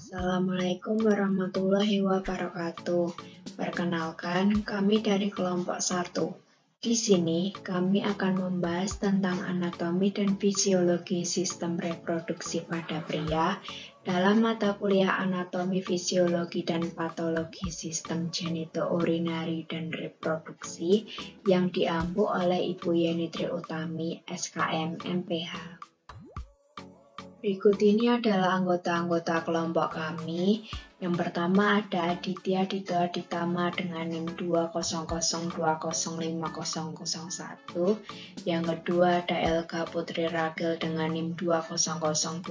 Assalamualaikum warahmatullahi wabarakatuh. Perkenalkan, kami dari kelompok 1. Di sini, kami akan membahas tentang anatomi dan fisiologi sistem reproduksi pada pria dalam mata kuliah anatomi, fisiologi, dan patologi sistem genitourinary dan reproduksi yang diampu oleh Ibu Yeni Tri Utami, SKM, MPH. Berikut ini adalah anggota-anggota kelompok kami. Yang pertama ada Aditya Dito Aditama dengan NIM 200205001. Yang kedua ada Elga Putri Ragil dengan NIM 200205012.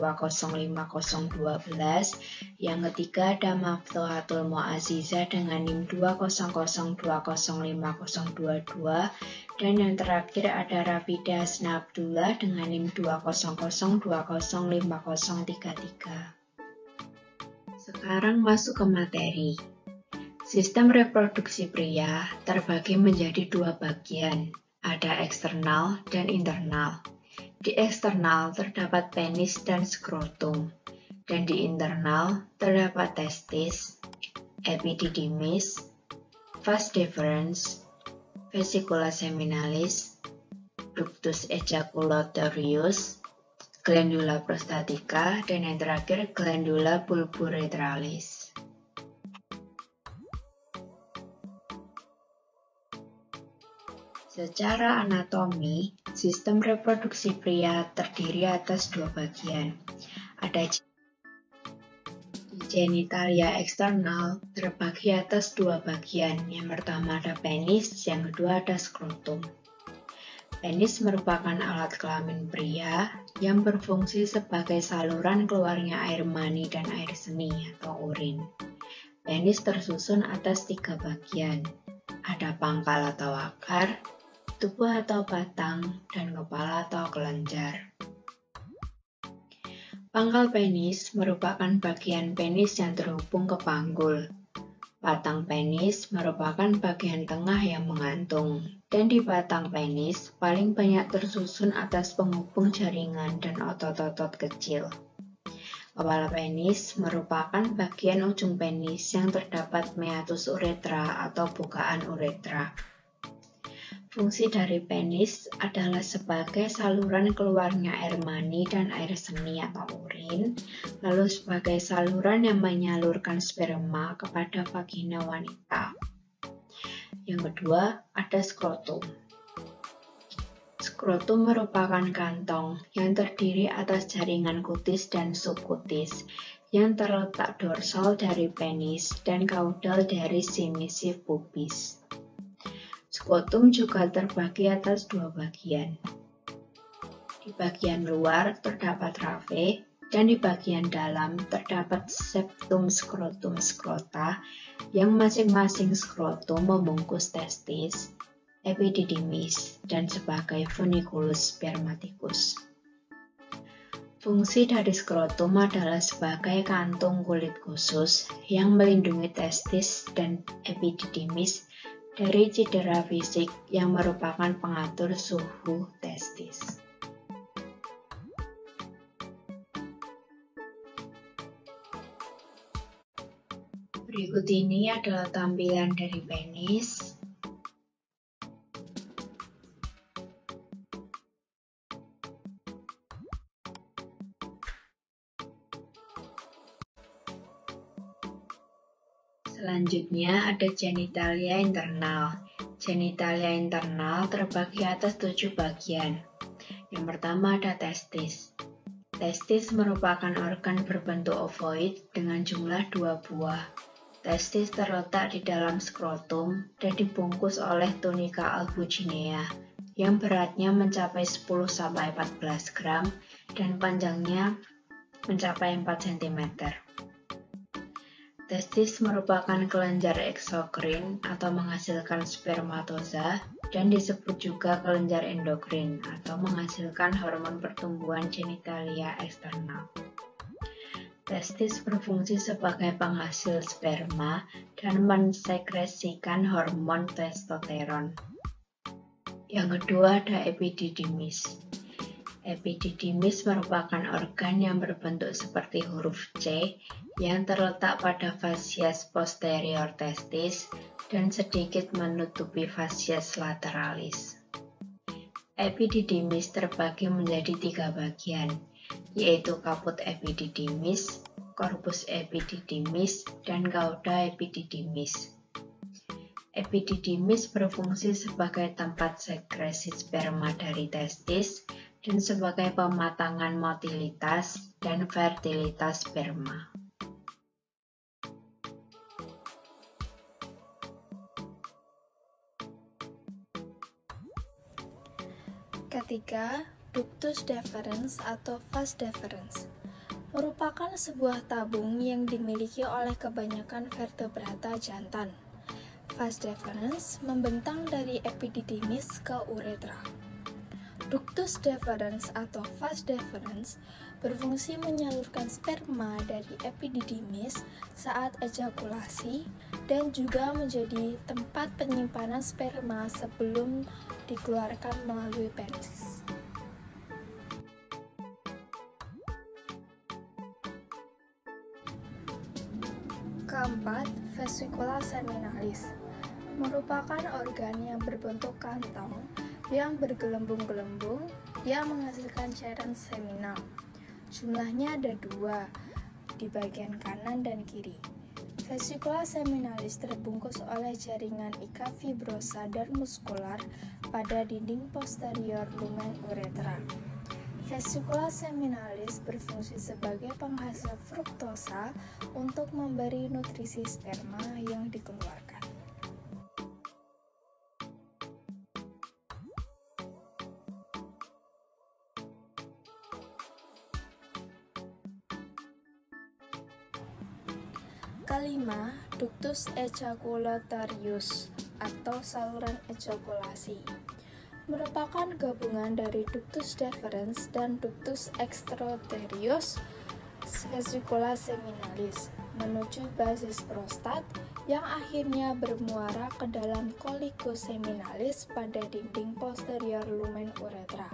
Yang ketiga ada Maftuhatul Mu'aziza dengan NIM 200205022. Dan yang terakhir ada Rafida Hasna Abdullah dengan NIM 200205033. Sekarang masuk ke materi. Sistem reproduksi pria terbagi menjadi dua bagian, ada eksternal dan internal. Di eksternal terdapat penis dan skrotum, dan di internal terdapat testis, epididymis, vas deferens, vesicula seminalis, ductus ejaculatorius, glandula prostatica, dan yang terakhir glandula bulboretralis. Secara anatomi, sistem reproduksi pria terdiri atas dua bagian. Ada genitalia eksternal terbagi atas dua bagian. Yang pertama ada penis, yang kedua ada skrotum. Penis merupakan alat kelamin pria yang berfungsi sebagai saluran keluarnya air mani dan air seni atau urin. Penis tersusun atas tiga bagian. Ada pangkal atau akar, tubuh atau batang, dan kepala atau kelenjar. Pangkal penis merupakan bagian penis yang terhubung ke panggul. Batang penis merupakan bagian tengah yang menggantung, dan di batang penis paling banyak tersusun atas penghubung jaringan dan otot-otot kecil. Kepala penis merupakan bagian ujung penis yang terdapat meatus uretra atau bukaan uretra. Fungsi dari penis adalah sebagai saluran keluarnya air mani dan air seni atau urin, lalu sebagai saluran yang menyalurkan sperma kepada vagina wanita. Yang kedua, ada skrotum. Skrotum merupakan kantong yang terdiri atas jaringan kutis dan subkutis yang terletak dorsal dari penis dan kaudal dari simisiv pubis. Skrotum juga terbagi atas dua bagian. Di bagian luar terdapat raffe, dan di bagian dalam terdapat septum skrotum skrota yang masing-masing skrotum membungkus testis, epididymis, dan sebagai funiculus spermaticus. Fungsi dari skrotum adalah sebagai kantung kulit khusus yang melindungi testis dan epididymis dari cedera fisik yang merupakan pengatur suhu testis. Berikut ini adalah tampilan dari penis. Selanjutnya ada genitalia internal. Genitalia internal terbagi atas 7 bagian. Yang pertama ada testis. Testis merupakan organ berbentuk ovoid dengan jumlah 2 buah. Testis terletak di dalam skrotum dan dibungkus oleh tunica albuginea yang beratnya mencapai 10-14 gram dan panjangnya mencapai 4 cm. Testis merupakan kelenjar eksokrin atau menghasilkan spermatoza dan disebut juga kelenjar endokrin atau menghasilkan hormon pertumbuhan genitalia eksternal. Testis berfungsi sebagai penghasil sperma dan mensekresikan hormon testosteron. Yang kedua ada epididymis. Epididymis merupakan organ yang berbentuk seperti huruf C yang terletak pada fasies posterior testis dan sedikit menutupi fasies lateralis. Epididymis terbagi menjadi 3 bagian, yaitu kaput epididymis, korpus epididymis, dan cauda epididymis. Epididymis berfungsi sebagai tempat sekresi sperma dari testis dan sebagai pematangan motilitas dan fertilitas sperma. Ketiga, ductus deferens atau vas deferens merupakan sebuah tabung yang dimiliki oleh kebanyakan vertebrata jantan. Vas deferens membentang dari epididymis ke uretra. Ductus deferens atau vas deferens berfungsi menyalurkan sperma dari epididymis saat ejakulasi dan juga menjadi tempat penyimpanan sperma sebelum dikeluarkan melalui penis. Keempat, vesicula seminalis merupakan organ yang berbentuk kantong yang bergelembung-gelembung yang menghasilkan cairan seminal. Jumlahnya ada 2 di bagian kanan dan kiri. Vesicula seminalis terbungkus oleh jaringan ika fibrosa dan muskular pada dinding posterior lumen uretra. Vesicula seminalis berfungsi sebagai penghasil fruktosa untuk memberi nutrisi sperma yang dikeluarkan. Kelima, ductus ejaculatorius atau saluran ejakulasi merupakan gabungan dari ductus deferens dan ductus extraoterius vesicula seminalis menuju basis prostat yang akhirnya bermuara ke dalam coliculus seminalis pada dinding posterior lumen uretra.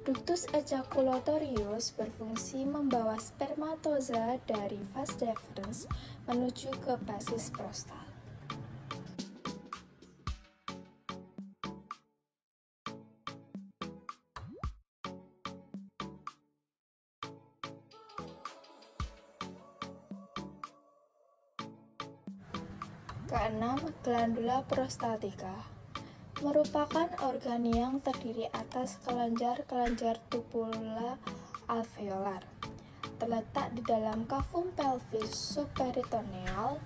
Ductus ejaculatorius berfungsi membawa spermatoza dari vas deferens menuju ke basis prostat. Keenam, glandula prostatica merupakan organ yang terdiri atas kelenjar-kelenjar tubula alveolar. Terletak di dalam cavum pelvis subperitoneal,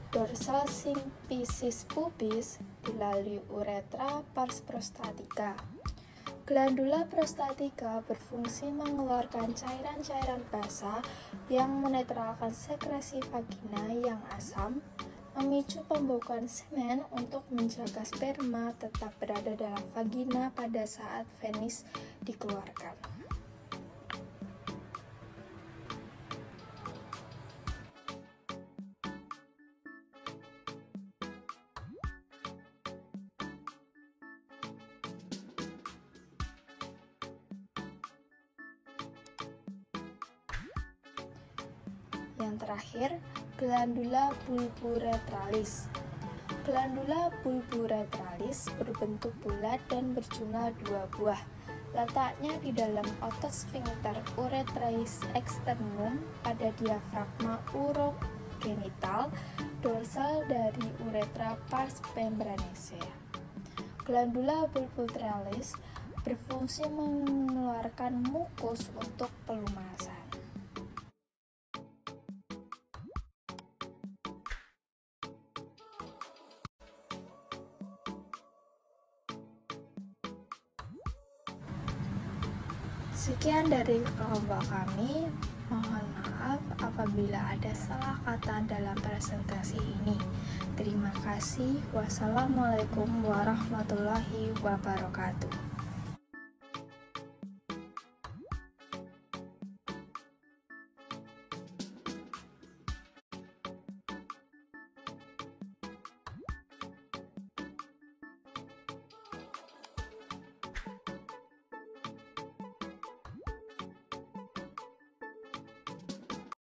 dorsal symphysis pubis, dilalui uretra pars prostatica. Glandula prostatica berfungsi mengeluarkan cairan-cairan basah yang menetralkan sekresi vagina yang asam, memicu pembekuan semen untuk menjaga sperma tetap berada dalam vagina pada saat penis dikeluarkan. Yang terakhir, glandula bulburetralis. Glandula bulburetralis berbentuk bulat dan berjumlah 2 buah. Letaknya di dalam otot sphincter urethralis externum pada diafragma urogenital dorsal dari uretra pars membranaceae. Glandula bulburetralis berfungsi mengeluarkan mukus untuk pelumasan. Sekian dari kelompok kami. Mohon maaf apabila ada salah kata dalam presentasi ini. Terima kasih. Wassalamualaikum warahmatullahi wabarakatuh.